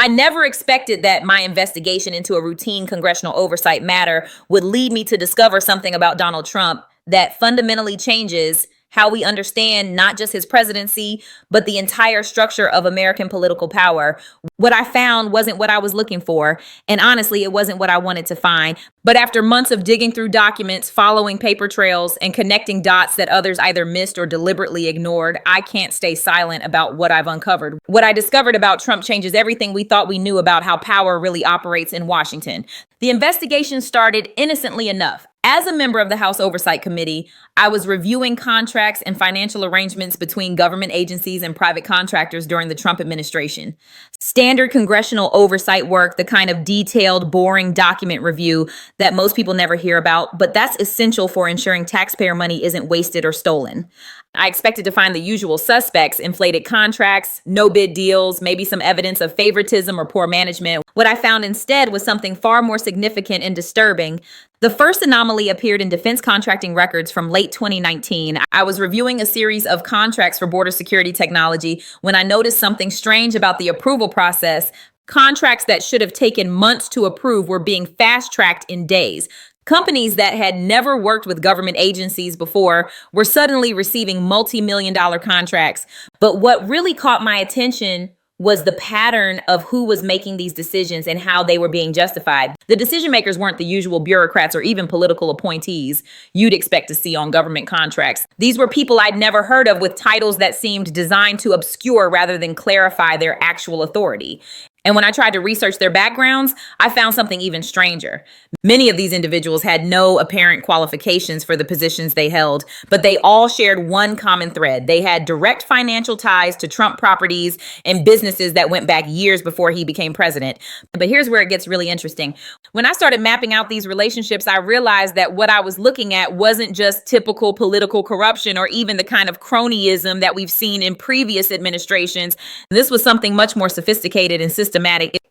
I never expected that my investigation into a routine congressional oversight matter would lead me to discover something about Donald Trump that fundamentally changes how we understand not just his presidency, but the entire structure of American political power. What I found wasn't what I was looking for, and honestly, it wasn't what I wanted to find. But after months of digging through documents, following paper trails, and connecting dots that others either missed or deliberately ignored, I can't stay silent about what I've uncovered. What I discovered about Trump changes everything we thought we knew about how power really operates in Washington. The investigation started innocently enough. As a member of the House Oversight Committee, I was reviewing contracts and financial arrangements between government agencies and private contractors during the Trump administration. Standard congressional oversight work, the kind of detailed, boring document review that most people never hear about, but that's essential for ensuring taxpayer money isn't wasted or stolen. I expected to find the usual suspects: inflated contracts, no-bid deals, maybe some evidence of favoritism or poor management. What I found instead was something far more significant and disturbing. The first anomaly appeared in defense contracting records from late 2019. I was reviewing a series of contracts for border security technology when I noticed something strange about the approval process. Contracts that should have taken months to approve were being fast-tracked in days. Companies that had never worked with government agencies before were suddenly receiving multi-million-dollar contracts. But what really caught my attention was the pattern of who was making these decisions and how they were being justified. The decision makers weren't the usual bureaucrats or even political appointees you'd expect to see on government contracts. These were people I'd never heard of, with titles that seemed designed to obscure rather than clarify their actual authority. And when I tried to research their backgrounds, I found something even stranger. Many of these individuals had no apparent qualifications for the positions they held, but they all shared one common thread. They had direct financial ties to Trump properties and businesses that went back years before he became president. But here's where it gets really interesting. When I started mapping out these relationships, I realized that what I was looking at wasn't just typical political corruption or even the kind of cronyism that we've seen in previous administrations. This was something much more sophisticated and systematic.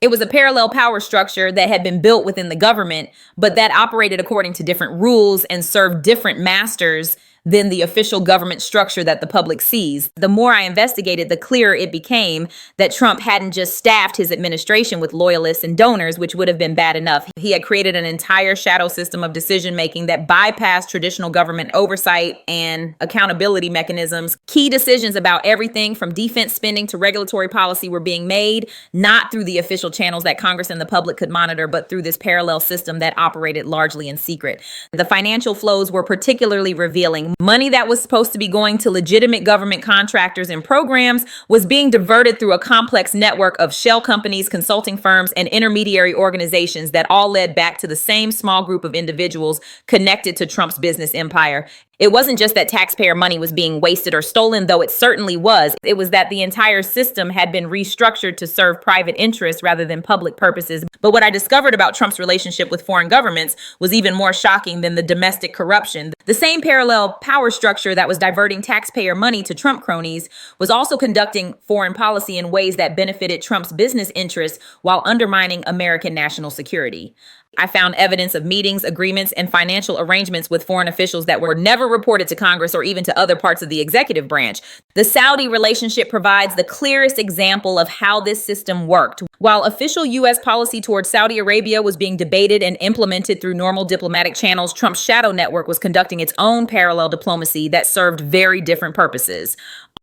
It was a parallel power structure that had been built within the government, but that operated according to different rules and served different masters than the official government structure that the public sees. The more I investigated, the clearer it became that Trump hadn't just staffed his administration with loyalists and donors, which would have been bad enough. He had created an entire shadow system of decision-making that bypassed traditional government oversight and accountability mechanisms. Key decisions about everything from defense spending to regulatory policy were being made, not through the official channels that Congress and the public could monitor, but through this parallel system that operated largely in secret. The financial flows were particularly revealing. Money that was supposed to be going to legitimate government contractors and programs was being diverted through a complex network of shell companies, consulting firms, and intermediary organizations that all led back to the same small group of individuals connected to Trump's business empire. It wasn't just that taxpayer money was being wasted or stolen, though it certainly was. It was that the entire system had been restructured to serve private interests rather than public purposes. But what I discovered about Trump's relationship with foreign governments was even more shocking than the domestic corruption. The same parallel power structure that was diverting taxpayer money to Trump cronies was also conducting foreign policy in ways that benefited Trump's business interests while undermining American national security. I found evidence of meetings, agreements, and financial arrangements with foreign officials that were never reported to Congress or even to other parts of the executive branch. The Saudi relationship provides the clearest example of how this system worked. While official U.S. policy towards Saudi Arabia was being debated and implemented through normal diplomatic channels, Trump's shadow network was conducting its own parallel diplomacy that served very different purposes.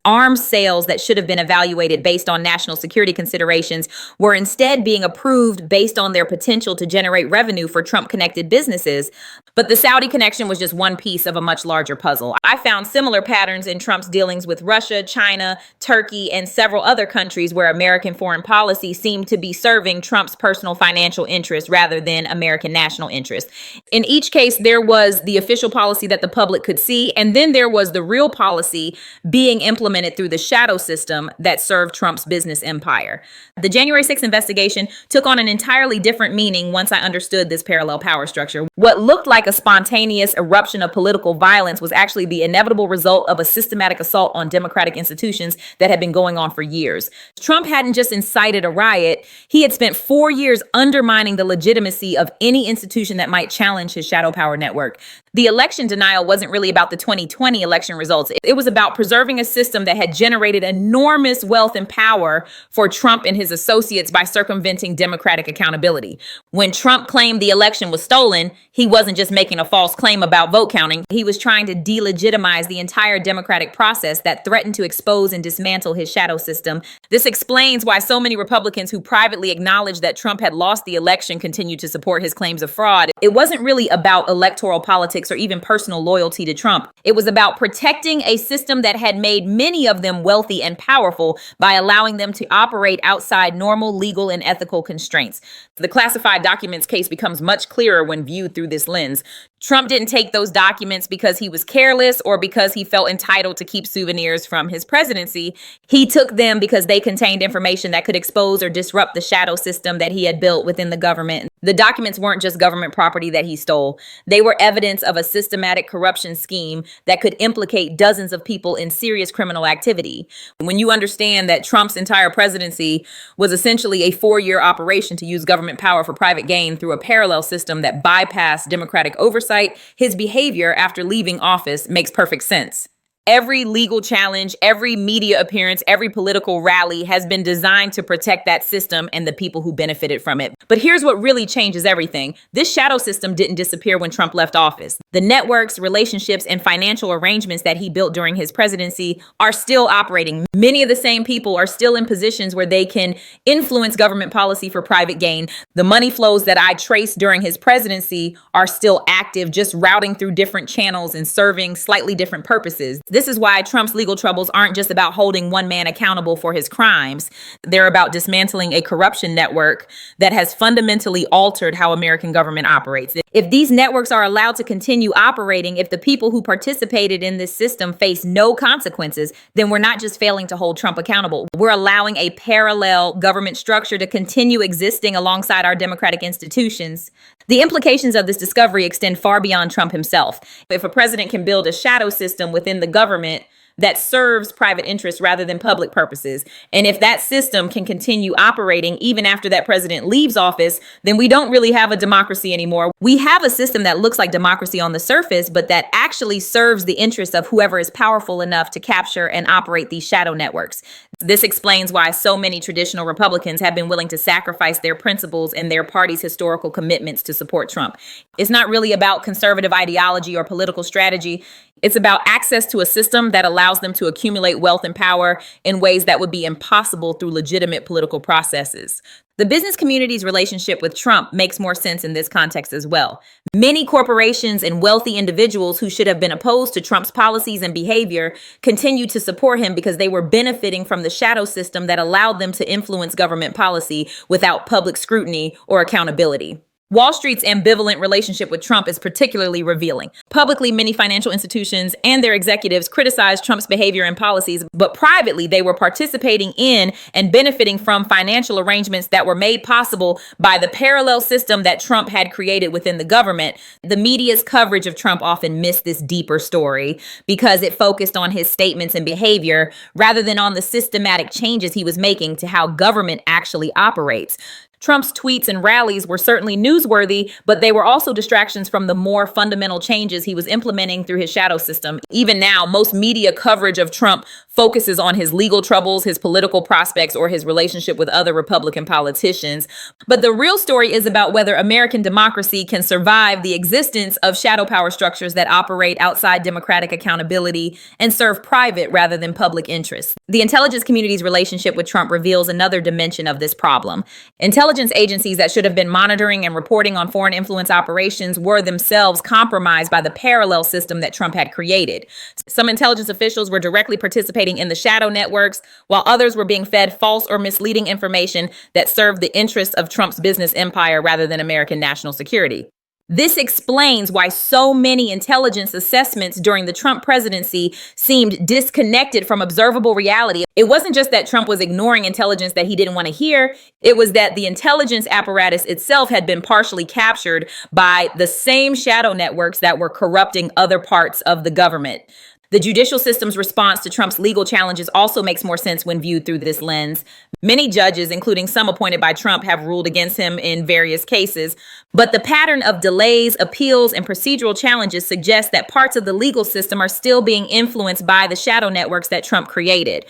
Arms sales that should have been evaluated based on national security considerations were instead being approved based on their potential to generate revenue for Trump-connected businesses. But the Saudi connection was just one piece of a much larger puzzle. I found similar patterns in Trump's dealings with Russia, China, Turkey, and several other countries where American foreign policy seemed to be serving Trump's personal financial interests rather than American national interests. In each case, there was the official policy that the public could see, and then there was the real policy being implemented through the shadow system that served Trump's business empire. The January 6th investigation took on an entirely different meaning once I understood this parallel power structure. What looked like a spontaneous eruption of political violence was actually the inevitable result of a systematic assault on democratic institutions that had been going on for years. Trump hadn't just incited a riot, he had spent 4 years undermining the legitimacy of any institution that might challenge his shadow power network. The election denial wasn't really about the 2020 election results. It was about preserving a system that had generated enormous wealth and power for Trump and his associates by circumventing democratic accountability. When Trump claimed the election was stolen, he wasn't just making a false claim about vote counting. He was trying to delegitimize the entire democratic process that threatened to expose and dismantle his shadow system. This explains why so many Republicans who privately acknowledged that Trump had lost the election continued to support his claims of fraud. It wasn't really about electoral politics or even personal loyalty to Trump. It was about protecting a system that had made many of them wealthy and powerful by allowing them to operate outside normal legal and ethical constraints. The classified documents case becomes much clearer when viewed through this lens. Trump didn't take those documents because he was careless or because he felt entitled to keep souvenirs from his presidency. He took them because they contained information that could expose or disrupt the shadow system that he had built within the government. The documents weren't just government property that he stole. They were evidence of a systematic corruption scheme that could implicate dozens of people in serious criminal activity. When you understand that Trump's entire presidency was essentially a 4-year operation to use government power for private gain through a parallel system that bypassed democratic oversight, his behavior after leaving office makes perfect sense. Every legal challenge, every media appearance, every political rally has been designed to protect that system and the people who benefited from it. But here's what really changes everything. This shadow system didn't disappear when Trump left office. The networks, relationships, and financial arrangements that he built during his presidency are still operating. Many of the same people are still in positions where they can influence government policy for private gain. The money flows that I traced during his presidency are still active, just routing through different channels and serving slightly different purposes. This is why Trump's legal troubles aren't just about holding one man accountable for his crimes. They're about dismantling a corruption network that has fundamentally altered how American government operates. If these networks are allowed to continue operating, if the people who participated in this system face no consequences, then we're not just failing to hold Trump accountable. We're allowing a parallel government structure to continue existing alongside our democratic institutions. The implications of this discovery extend far beyond Trump himself. If a president can build a shadow system within the government that serves private interests rather than public purposes, and if that system can continue operating even after that president leaves office, then we don't really have a democracy anymore. We have a system that looks like democracy on the surface, but that actually serves the interests of whoever is powerful enough to capture and operate these shadow networks. This explains why so many traditional Republicans have been willing to sacrifice their principles and their party's historical commitments to support Trump. It's not really about conservative ideology or political strategy. It's about access to a system that allows them to accumulate wealth and power in ways that would be impossible through legitimate political processes. The business community's relationship with Trump makes more sense in this context as well. Many corporations and wealthy individuals who should have been opposed to Trump's policies and behavior continue to support him because they were benefiting from the shadow system that allowed them to influence government policy without public scrutiny or accountability. Wall Street's ambivalent relationship with Trump is particularly revealing. Publicly, many financial institutions and their executives criticized Trump's behavior and policies, but privately, they were participating in and benefiting from financial arrangements that were made possible by the parallel system that Trump had created within the government. The media's coverage of Trump often missed this deeper story because it focused on his statements and behavior rather than on the systematic changes he was making to how government actually operates. Trump's tweets and rallies were certainly newsworthy, but they were also distractions from the more fundamental changes he was implementing through his shadow system. Even now, most media coverage of Trump focuses on his legal troubles, his political prospects, or his relationship with other Republican politicians. But the real story is about whether American democracy can survive the existence of shadow power structures that operate outside democratic accountability and serve private rather than public interests. The intelligence community's relationship with Trump reveals another dimension of this problem. Intelligence agencies that should have been monitoring and reporting on foreign influence operations were themselves compromised by the parallel system that Trump had created. Some intelligence officials were directly participating in the shadow networks, while others were being fed false or misleading information that served the interests of Trump's business empire rather than American national security. This explains why so many intelligence assessments during the Trump presidency seemed disconnected from observable reality. It wasn't just that Trump was ignoring intelligence that he didn't want to hear. It was that the intelligence apparatus itself had been partially captured by the same shadow networks that were corrupting other parts of the government. The judicial system's response to Trump's legal challenges also makes more sense when viewed through this lens. Many judges, including some appointed by Trump, have ruled against him in various cases. But the pattern of delays, appeals, and procedural challenges suggests that parts of the legal system are still being influenced by the shadow networks that Trump created.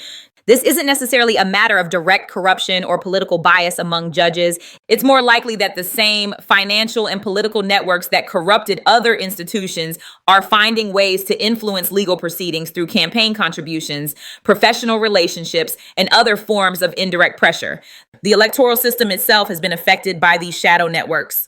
This isn't necessarily a matter of direct corruption or political bias among judges. It's more likely that the same financial and political networks that corrupted other institutions are finding ways to influence legal proceedings through campaign contributions, professional relationships, and other forms of indirect pressure. The electoral system itself has been affected by these shadow networks.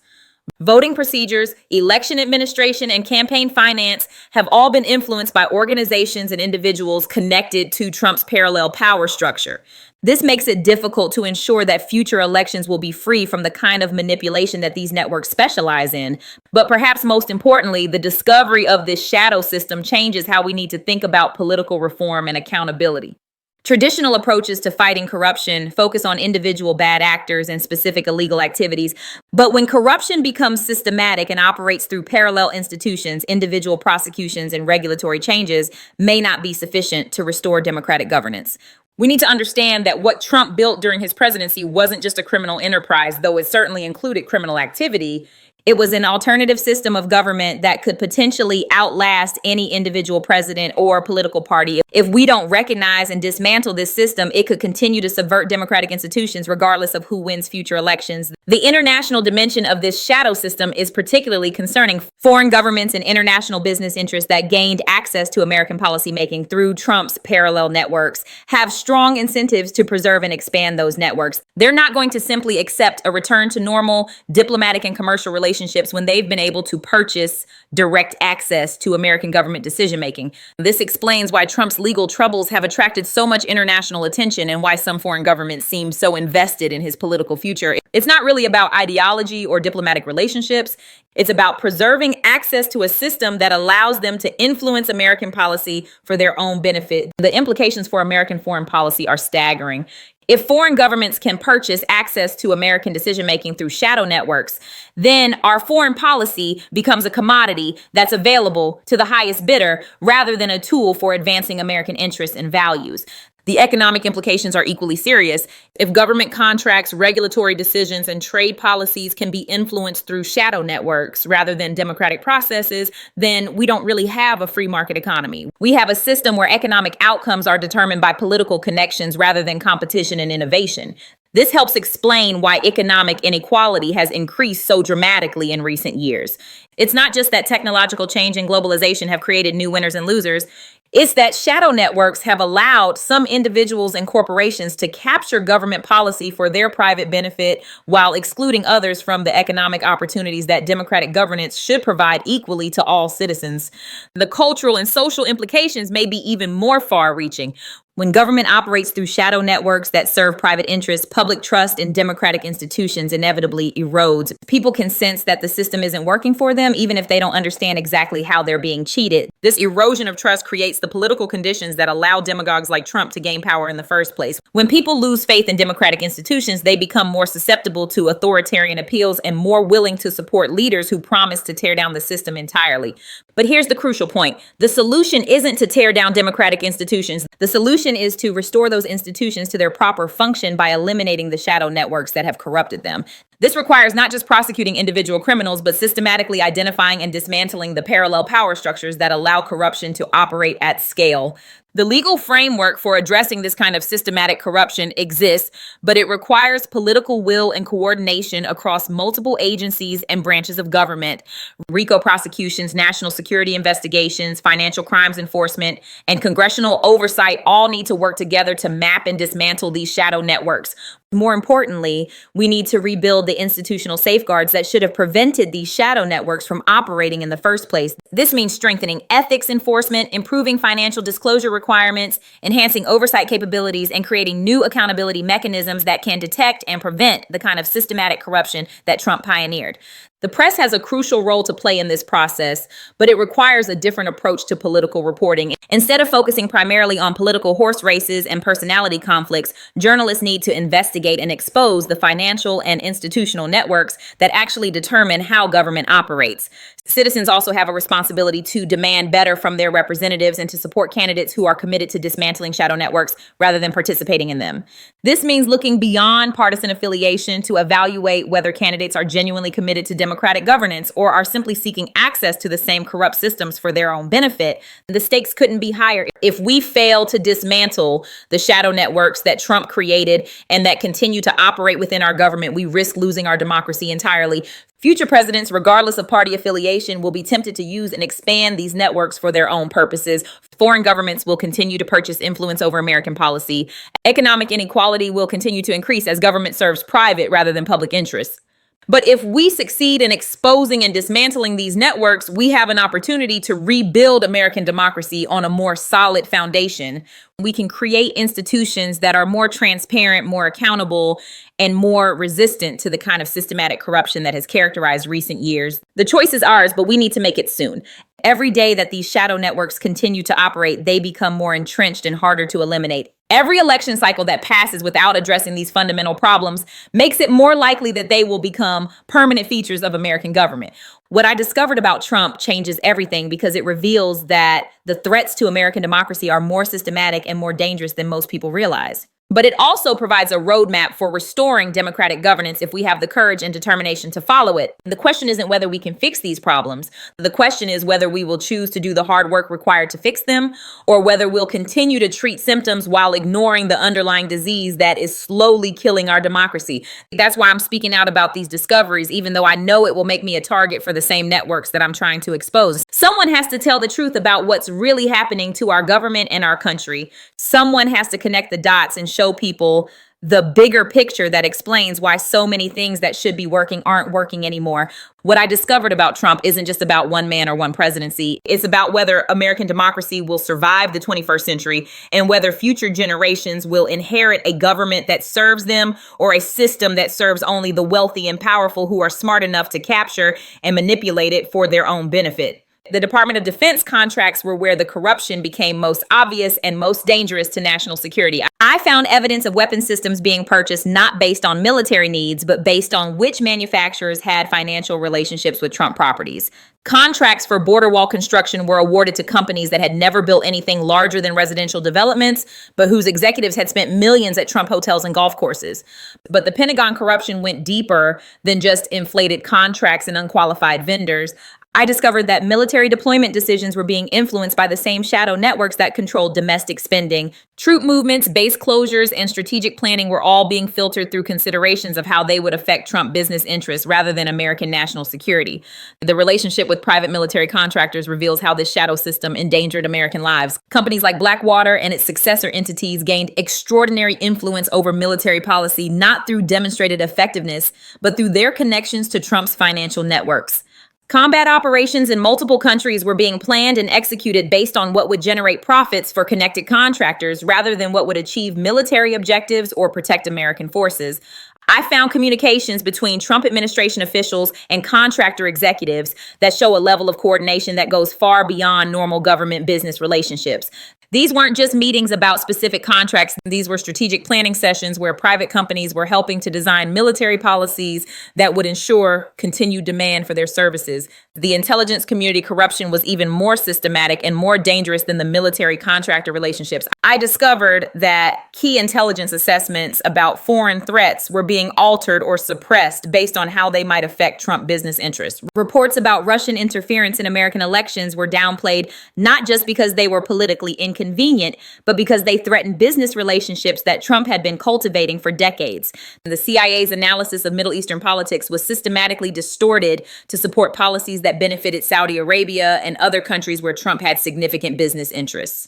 Voting procedures, election administration, and campaign finance have all been influenced by organizations and individuals connected to Trump's parallel power structure. This makes it difficult to ensure that future elections will be free from the kind of manipulation that these networks specialize in. But perhaps most importantly, the discovery of this shadow system changes how we need to think about political reform and accountability. Traditional approaches to fighting corruption focus on individual bad actors and specific illegal activities. But when corruption becomes systematic and operates through parallel institutions, individual prosecutions and regulatory changes may not be sufficient to restore democratic governance. We need to understand that what Trump built during his presidency wasn't just a criminal enterprise, though it certainly included criminal activity. It was an alternative system of government that could potentially outlast any individual president or political party. If we don't recognize and dismantle this system, it could continue to subvert democratic institutions regardless of who wins future elections. The international dimension of this shadow system is particularly concerning. Foreign governments and international business interests that gained access to American policymaking through Trump's parallel networks have strong incentives to preserve and expand those networks. They're not going to simply accept a return to normal diplomatic and commercial relationships when they've been able to purchase direct access to American government decision-making. This explains why Trump's legal troubles have attracted so much international attention and why some foreign governments seem so invested in his political future. It's not really about ideology or diplomatic relationships. It's about preserving access to a system that allows them to influence American policy for their own benefit. The implications for American foreign policy are staggering. If foreign governments can purchase access to American decision-making through shadow networks, then our foreign policy becomes a commodity that's available to the highest bidder rather than a tool for advancing American interests and values. The economic implications are equally serious. If government contracts, regulatory decisions, and trade policies can be influenced through shadow networks rather than democratic processes, then we don't really have a free market economy. We have a system where economic outcomes are determined by political connections rather than competition and innovation. This helps explain why economic inequality has increased so dramatically in recent years. It's not just that technological change and globalization have created new winners and losers. It's that shadow networks have allowed some individuals and corporations to capture government policy for their private benefit while excluding others from the economic opportunities that democratic governance should provide equally to all citizens. The cultural and social implications may be even more far-reaching. When government operates through shadow networks that serve private interests, public trust in democratic institutions inevitably erodes. People can sense that the system isn't working for them, even if they don't understand exactly how they're being cheated. This erosion of trust creates the political conditions that allow demagogues like Trump to gain power in the first place. When people lose faith in democratic institutions, they become more susceptible to authoritarian appeals and more willing to support leaders who promise to tear down the system entirely. But here's the crucial point. The solution isn't to tear down democratic institutions. The solution is to restore those institutions to their proper function by eliminating the shadow networks that have corrupted them. This requires not just prosecuting individual criminals, but systematically identifying and dismantling the parallel power structures that allow corruption to operate at scale. The legal framework for addressing this kind of systematic corruption exists, but it requires political will and coordination across multiple agencies and branches of government. RICO prosecutions, national security investigations, financial crimes enforcement, and congressional oversight all need to work together to map and dismantle these shadow networks. More importantly, we need to rebuild the institutional safeguards that should have prevented these shadow networks from operating in the first place. This means strengthening ethics enforcement, improving financial disclosure requirements, enhancing oversight capabilities, and creating new accountability mechanisms that can detect and prevent the kind of systematic corruption that Trump pioneered. The press has a crucial role to play in this process, but it requires a different approach to political reporting. Instead of focusing primarily on political horse races and personality conflicts, journalists need to investigate and expose the financial and institutional networks that actually determine how government operates. Citizens also have a responsibility to demand better from their representatives and to support candidates who are committed to dismantling shadow networks rather than participating in them. This means looking beyond partisan affiliation to evaluate whether candidates are genuinely committed to democratic governance or are simply seeking access to the same corrupt systems for their own benefit. The stakes couldn't be higher. If we fail to dismantle the shadow networks that Trump created and that continue to operate within our government, we risk losing our democracy entirely. Future presidents, regardless of party affiliation, will be tempted to use and expand these networks for their own purposes. Foreign governments will continue to purchase influence over American policy. Economic inequality will continue to increase as government serves private rather than public interests. But if we succeed in exposing and dismantling these networks, we have an opportunity to rebuild American democracy on a more solid foundation. We can create institutions that are more transparent, more accountable, and more resistant to the kind of systematic corruption that has characterized recent years. The choice is ours, but we need to make it soon. Every day that these shadow networks continue to operate, they become more entrenched and harder to eliminate. Every election cycle that passes without addressing these fundamental problems makes it more likely that they will become permanent features of American government. What I discovered about Trump changes everything because it reveals that the threats to American democracy are more systematic and more dangerous than most people realize. But it also provides a roadmap for restoring democratic governance if we have the courage and determination to follow it. The question isn't whether we can fix these problems. The question is whether we will choose to do the hard work required to fix them, or whether we'll continue to treat symptoms while ignoring the underlying disease that is slowly killing our democracy. That's why I'm speaking out about these discoveries, even though I know it will make me a target for the same networks that I'm trying to expose. Someone has to tell the truth about what's really happening to our government and our country. Someone has to connect the dots and show people the bigger picture that explains why so many things that should be working aren't working anymore. What I discovered about Trump isn't just about one man or one presidency. It's about whether American democracy will survive the 21st century and whether future generations will inherit a government that serves them or a system that serves only the wealthy and powerful who are smart enough to capture and manipulate it for their own benefit. The Department of Defense contracts were where the corruption became most obvious and most dangerous to national security. I found evidence of weapon systems being purchased not based on military needs, but based on which manufacturers had financial relationships with Trump properties. Contracts for border wall construction were awarded to companies that had never built anything larger than residential developments, but whose executives had spent millions at Trump hotels and golf courses. But the Pentagon corruption went deeper than just inflated contracts and unqualified vendors. I discovered that military deployment decisions were being influenced by the same shadow networks that controlled domestic spending. Troop movements, base closures, and strategic planning were all being filtered through considerations of how they would affect Trump business interests rather than American national security. The relationship with private military contractors reveals how this shadow system endangered American lives. Companies like Blackwater and its successor entities gained extraordinary influence over military policy, not through demonstrated effectiveness, but through their connections to Trump's financial networks. Combat operations in multiple countries were being planned and executed based on what would generate profits for connected contractors rather than what would achieve military objectives or protect American forces. I found communications between Trump administration officials and contractor executives that show a level of coordination that goes far beyond normal government business relationships. These weren't just meetings about specific contracts. These were strategic planning sessions where private companies were helping to design military policies that would ensure continued demand for their services. The intelligence community corruption was even more systematic and more dangerous than the military contractor relationships. I discovered that key intelligence assessments about foreign threats were being altered or suppressed based on how they might affect Trump business interests. Reports about Russian interference in American elections were downplayed not just because they were politically inconvenient, but because they threatened business relationships that Trump had been cultivating for decades. The CIA's analysis of Middle Eastern politics was systematically distorted to support policies that benefited Saudi Arabia and other countries where Trump had significant business interests.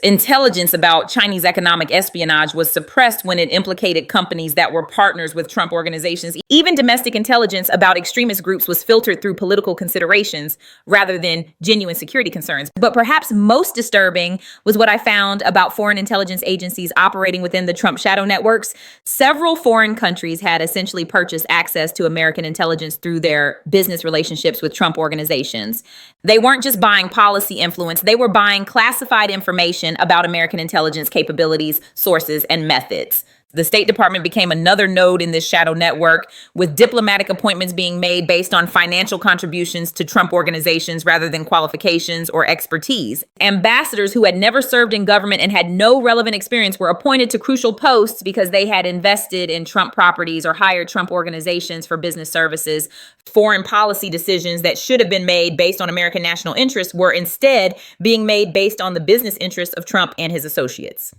Intelligence about Chinese economic espionage was suppressed when it implicated companies that were partners with Trump organizations. Even domestic intelligence about extremist groups was filtered through political considerations rather than genuine security concerns. But perhaps most disturbing was what I found about foreign intelligence agencies operating within the Trump shadow networks. Several foreign countries had essentially purchased access to American intelligence through their business relationships with Trump organizations. They weren't just buying policy influence, they were buying classified information about American intelligence capabilities, sources, and methods. The State Department became another node in this shadow network, with diplomatic appointments being made based on financial contributions to Trump organizations rather than qualifications or expertise. Ambassadors who had never served in government and had no relevant experience were appointed to crucial posts because they had invested in Trump properties or hired Trump organizations for business services. Foreign policy decisions that should have been made based on American national interests were instead being made based on the business interests of Trump and his associates.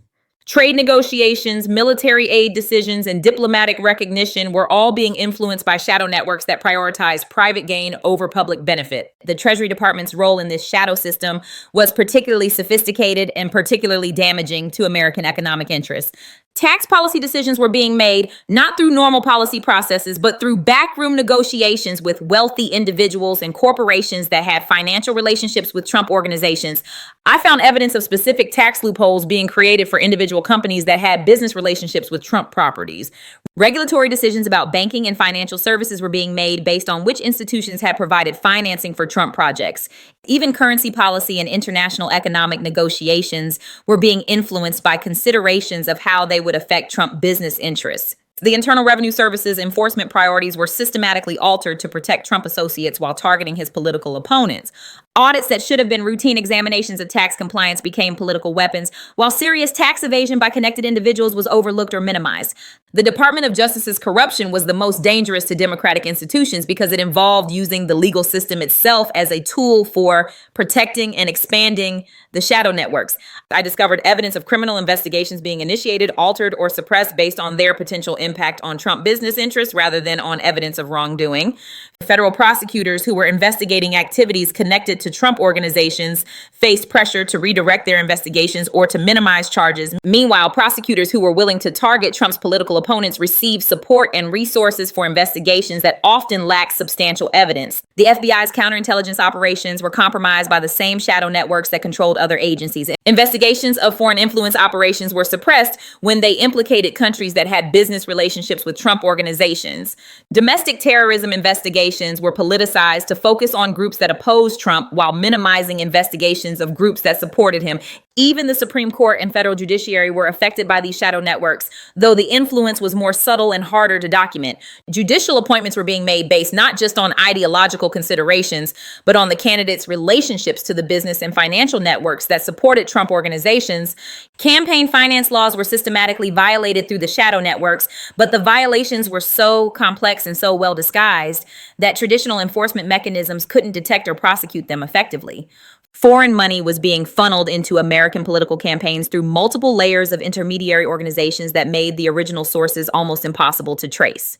Trade negotiations, military aid decisions, and diplomatic recognition were all being influenced by shadow networks that prioritize private gain over public benefit. The Treasury Department's role in this shadow system was particularly sophisticated and particularly damaging to American economic interests. Tax policy decisions were being made not through normal policy processes, but through backroom negotiations with wealthy individuals and corporations that had financial relationships with Trump organizations. I found evidence of specific tax loopholes being created for individual companies that had business relationships with Trump properties. Regulatory decisions about banking and financial services were being made based on which institutions had provided financing for Trump projects. Even currency policy and international economic negotiations were being influenced by considerations of how they would affect Trump business interests. The Internal Revenue Service's enforcement priorities were systematically altered to protect Trump associates while targeting his political opponents. Audits that should have been routine examinations of tax compliance became political weapons, while serious tax evasion by connected individuals was overlooked or minimized. The Department of Justice's corruption was the most dangerous to democratic institutions because it involved using the legal system itself as a tool for protecting and expanding the shadow networks. I discovered evidence of criminal investigations being initiated, altered, or suppressed based on their potential impact on Trump business interests rather than on evidence of wrongdoing. Federal prosecutors who were investigating activities connected to Trump organizations faced pressure to redirect their investigations or to minimize charges. Meanwhile, prosecutors who were willing to target Trump's political opponents received support and resources for investigations that often lacked substantial evidence. The FBI's counterintelligence operations were compromised by the same shadow networks that controlled other agencies. Investigations of foreign influence operations were suppressed when they implicated countries that had business relationships with Trump organizations. Domestic terrorism investigations were politicized to focus on groups that opposed Trump while minimizing investigations of groups that supported him. Even the Supreme Court and federal judiciary were affected by these shadow networks, though the influence was more subtle and harder to document. Judicial appointments were being made based not just on ideological considerations, but on the candidates' relationships to the business and financial networks that supported Trump organizations. Campaign finance laws were systematically violated through the shadow networks, but the violations were so complex and so well disguised that traditional enforcement mechanisms couldn't detect or prosecute them effectively. Foreign money was being funneled into American political campaigns through multiple layers of intermediary organizations that made the original sources almost impossible to trace.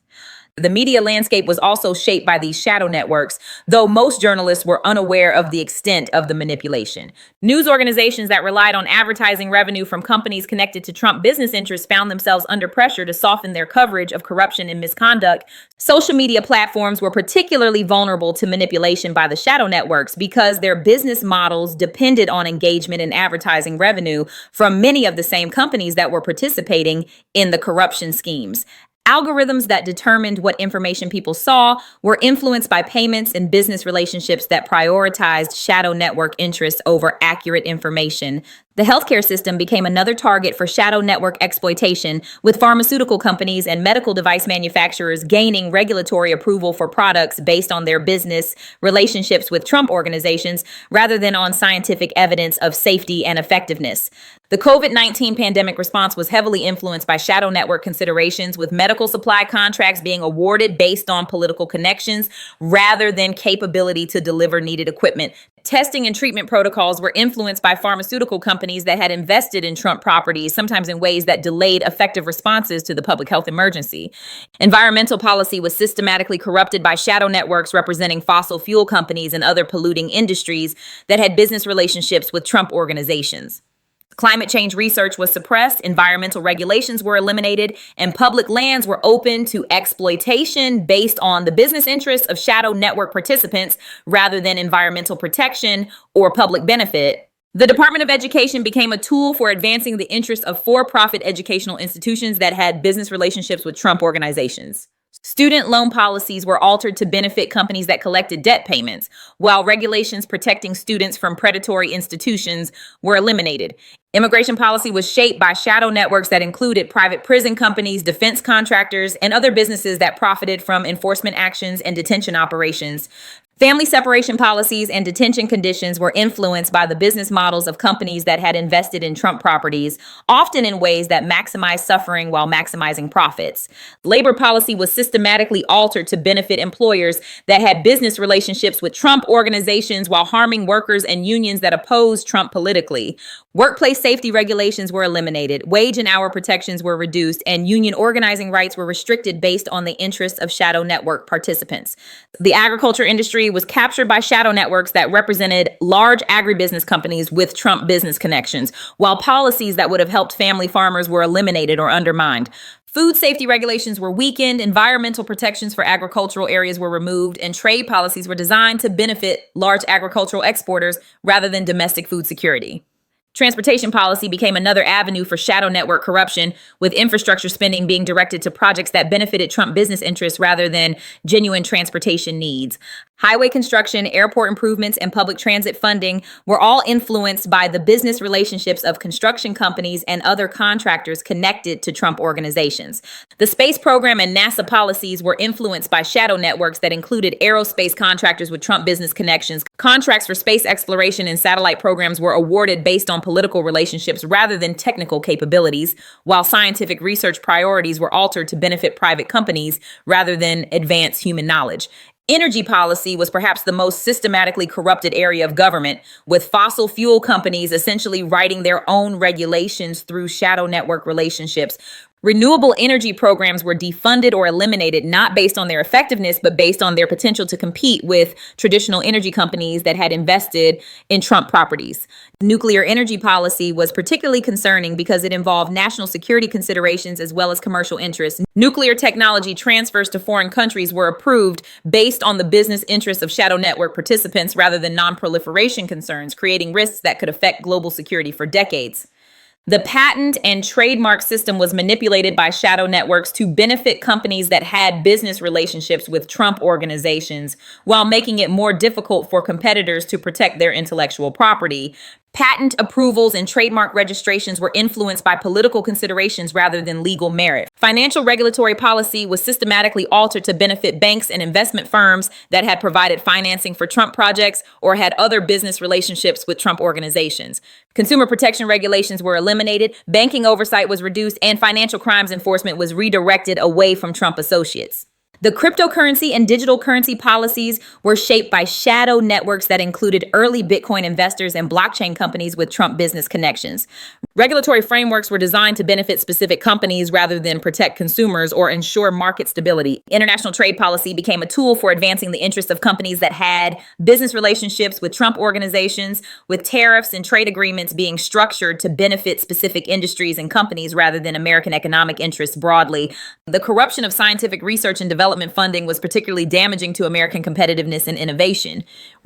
The media landscape was also shaped by these shadow networks, though most journalists were unaware of the extent of the manipulation. News organizations that relied on advertising revenue from companies connected to Trump business interests found themselves under pressure to soften their coverage of corruption and misconduct. Social media platforms were particularly vulnerable to manipulation by the shadow networks because their business models depended on engagement and advertising revenue from many of the same companies that were participating in the corruption schemes. Algorithms that determined what information people saw were influenced by payments and business relationships that prioritized shadow network interests over accurate information. The healthcare system became another target for shadow network exploitation, with pharmaceutical companies and medical device manufacturers gaining regulatory approval for products based on their business relationships with Trump organizations rather than on scientific evidence of safety and effectiveness. The COVID-19 pandemic response was heavily influenced by shadow network considerations, with medical supply contracts being awarded based on political connections rather than capability to deliver needed equipment. Testing and treatment protocols were influenced by pharmaceutical companies that had invested in Trump properties, sometimes in ways that delayed effective responses to the public health emergency. Environmental policy was systematically corrupted by shadow networks representing fossil fuel companies and other polluting industries that had business relationships with Trump organizations. Climate change research was suppressed, environmental regulations were eliminated, and public lands were open to exploitation based on the business interests of shadow network participants rather than environmental protection or public benefit. The Department of Education became a tool for advancing the interests of for-profit educational institutions that had business relationships with Trump organizations. Student loan policies were altered to benefit companies that collected debt payments, while regulations protecting students from predatory institutions were eliminated. Immigration policy was shaped by shadow networks that included private prison companies, defense contractors, and other businesses that profited from enforcement actions and detention operations. Family separation policies and detention conditions were influenced by the business models of companies that had invested in Trump properties, often in ways that maximized suffering while maximizing profits. Labor policy was systematically altered to benefit employers that had business relationships with Trump organizations while harming workers and unions that opposed Trump politically. Workplace safety regulations were eliminated, wage and hour protections were reduced, and union organizing rights were restricted based on the interests of shadow network participants. The agriculture industry was captured by shadow networks that represented large agribusiness companies with Trump business connections, while policies that would have helped family farmers were eliminated or undermined. Food safety regulations were weakened, environmental protections for agricultural areas were removed, and trade policies were designed to benefit large agricultural exporters rather than domestic food security. Transportation policy became another avenue for shadow network corruption, with infrastructure spending being directed to projects that benefited Trump business interests rather than genuine transportation needs. Highway construction, airport improvements, and public transit funding were all influenced by the business relationships of construction companies and other contractors connected to Trump organizations. The space program and NASA policies were influenced by shadow networks that included aerospace contractors with Trump business connections. Contracts for space exploration and satellite programs were awarded based on political relationships rather than technical capabilities, while scientific research priorities were altered to benefit private companies rather than advance human knowledge. Energy policy was perhaps the most systematically corrupted area of government, with fossil fuel companies essentially writing their own regulations through shadow network relationships. Renewable energy programs were defunded or eliminated, not based on their effectiveness, but based on their potential to compete with traditional energy companies that had invested in Trump properties. Nuclear energy policy was particularly concerning because it involved national security considerations as well as commercial interests. Nuclear technology transfers to foreign countries were approved based on the business interests of shadow network participants rather than non-proliferation concerns, creating risks that could affect global security for decades. The patent and trademark system was manipulated by shadow networks to benefit companies that had business relationships with Trump organizations, while making it more difficult for competitors to protect their intellectual property. Patent approvals and trademark registrations were influenced by political considerations rather than legal merit. Financial regulatory policy was systematically altered to benefit banks and investment firms that had provided financing for Trump projects or had other business relationships with Trump organizations. Consumer protection regulations were eliminated, banking oversight was reduced, and financial crimes enforcement was redirected away from Trump associates. The cryptocurrency and digital currency policies were shaped by shadow networks that included early Bitcoin investors and blockchain companies with Trump business connections. Regulatory frameworks were designed to benefit specific companies rather than protect consumers or ensure market stability. International trade policy became a tool for advancing the interests of companies that had business relationships with Trump organizations, with tariffs and trade agreements being structured to benefit specific industries and companies rather than American economic interests broadly. The corruption of scientific research and development funding was particularly damaging to American competitiveness and innovation.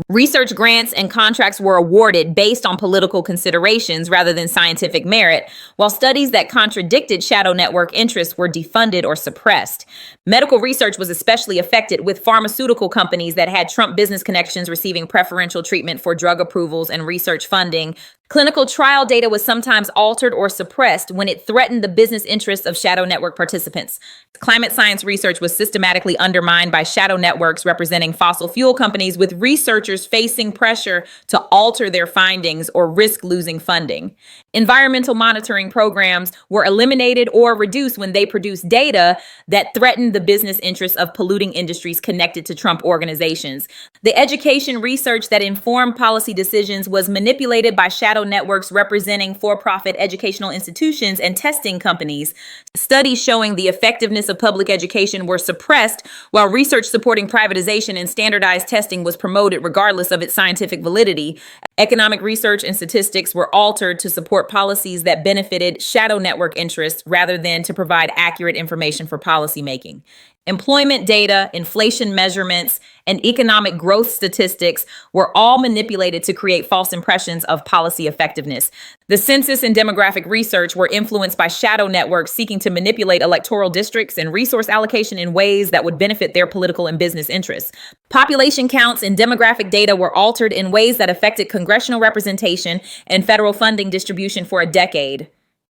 Research grants and contracts were awarded based on political considerations rather than scientific merit, while studies that contradicted shadow network interests were defunded or suppressed. Medical research was especially affected, with pharmaceutical companies that had Trump business connections receiving preferential treatment for drug approvals and research funding. Clinical trial data was sometimes altered or suppressed when it threatened the business interests of shadow network participants. Climate science research was systematically undermined by shadow networks representing fossil fuel companies, with researchers facing pressure to alter their findings or risk losing funding. Environmental monitoring programs were eliminated or reduced when they produced data that threatened the business interests of polluting industries connected to Trump organizations. The education research that informed policy decisions was manipulated by shadow networks representing for-profit educational institutions and testing companies. Studies showing the effectiveness of public education were suppressed, while research supporting privatization and standardized testing was promoted regardless of its scientific validity. Economic research and statistics were altered to support policies that benefited shadow network interests rather than to provide accurate information for policymaking. Employment data, inflation measurements, and economic growth statistics were all manipulated to create false impressions of policy effectiveness. The census and demographic research were influenced by shadow networks seeking to manipulate electoral districts and resource allocation in ways that would benefit their political and business interests. Population counts and demographic data were altered in ways that affected congressional representation and federal funding distribution for a decade.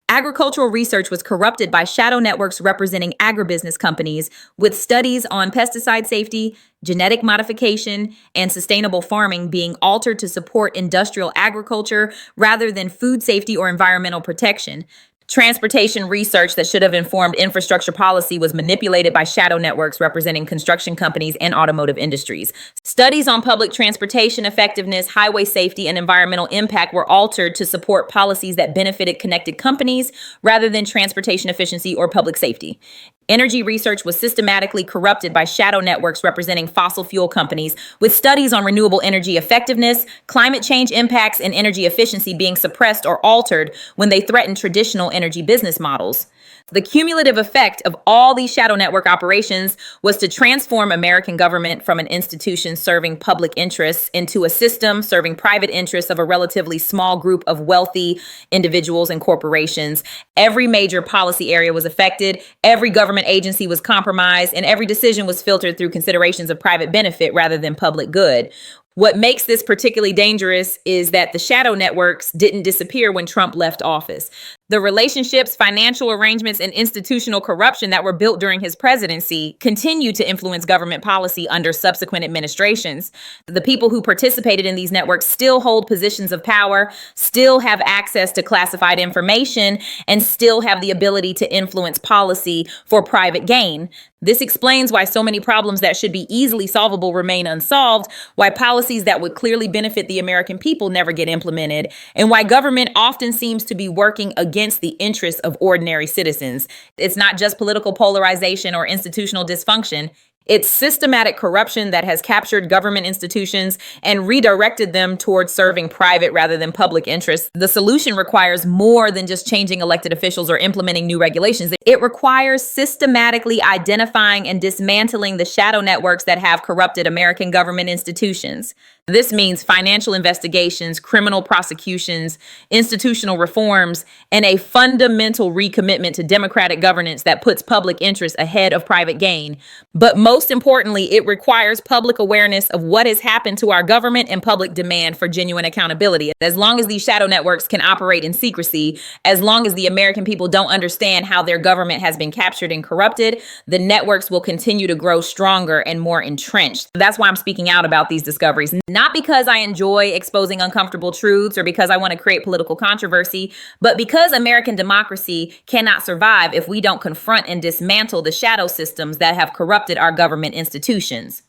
Agricultural research was corrupted by shadow networks representing agribusiness companies, with studies on pesticide safety, genetic modification, and sustainable farming being altered to support industrial agriculture rather than food safety or environmental protection. Transportation research that should have informed infrastructure policy was manipulated by shadow networks representing construction companies and automotive industries. Studies on public transportation effectiveness, highway safety, and environmental impact were altered to support policies that benefited connected companies rather than transportation efficiency or public safety. Energy research was systematically corrupted by shadow networks representing fossil fuel companies, with studies on renewable energy effectiveness, climate change impacts, and energy efficiency being suppressed or altered when they threatened traditional energy business models. The cumulative effect of all these shadow network operations was to transform American government from an institution serving public interests into a system serving private interests of a relatively small group of wealthy individuals and corporations. Every major policy area was affected, every government agency was compromised, and every decision was filtered through considerations of private benefit rather than public good. What makes this particularly dangerous is that the shadow networks didn't disappear when Trump left office. The relationships, financial arrangements, and institutional corruption that were built during his presidency continue to influence government policy under subsequent administrations. The people who participated in these networks still hold positions of power, still have access to classified information, and still have the ability to influence policy for private gain. This explains why so many problems that should be easily solvable remain unsolved, why policies that would clearly benefit the American people never get implemented, and why government often seems to be working against the interests of ordinary citizens. It's not just political polarization or institutional dysfunction. It's systematic corruption that has captured government institutions and redirected them towards serving private rather than public interests. The solution requires more than just changing elected officials or implementing new regulations. It requires systematically identifying and dismantling the shadow networks that have corrupted American government institutions. This means financial investigations, criminal prosecutions, institutional reforms, and a fundamental recommitment to democratic governance that puts public interest ahead of private gain. But most importantly, it requires public awareness of what has happened to our government and public demand for genuine accountability. As long as these shadow networks can operate in secrecy, as long as the American people don't understand how their government has been captured and corrupted, the networks will continue to grow stronger and more entrenched. That's why I'm speaking out about these discoveries. Not because I enjoy exposing uncomfortable truths or because I want to create political controversy, but because American democracy cannot survive if we don't confront and dismantle the shadow systems that have corrupted our government institutions.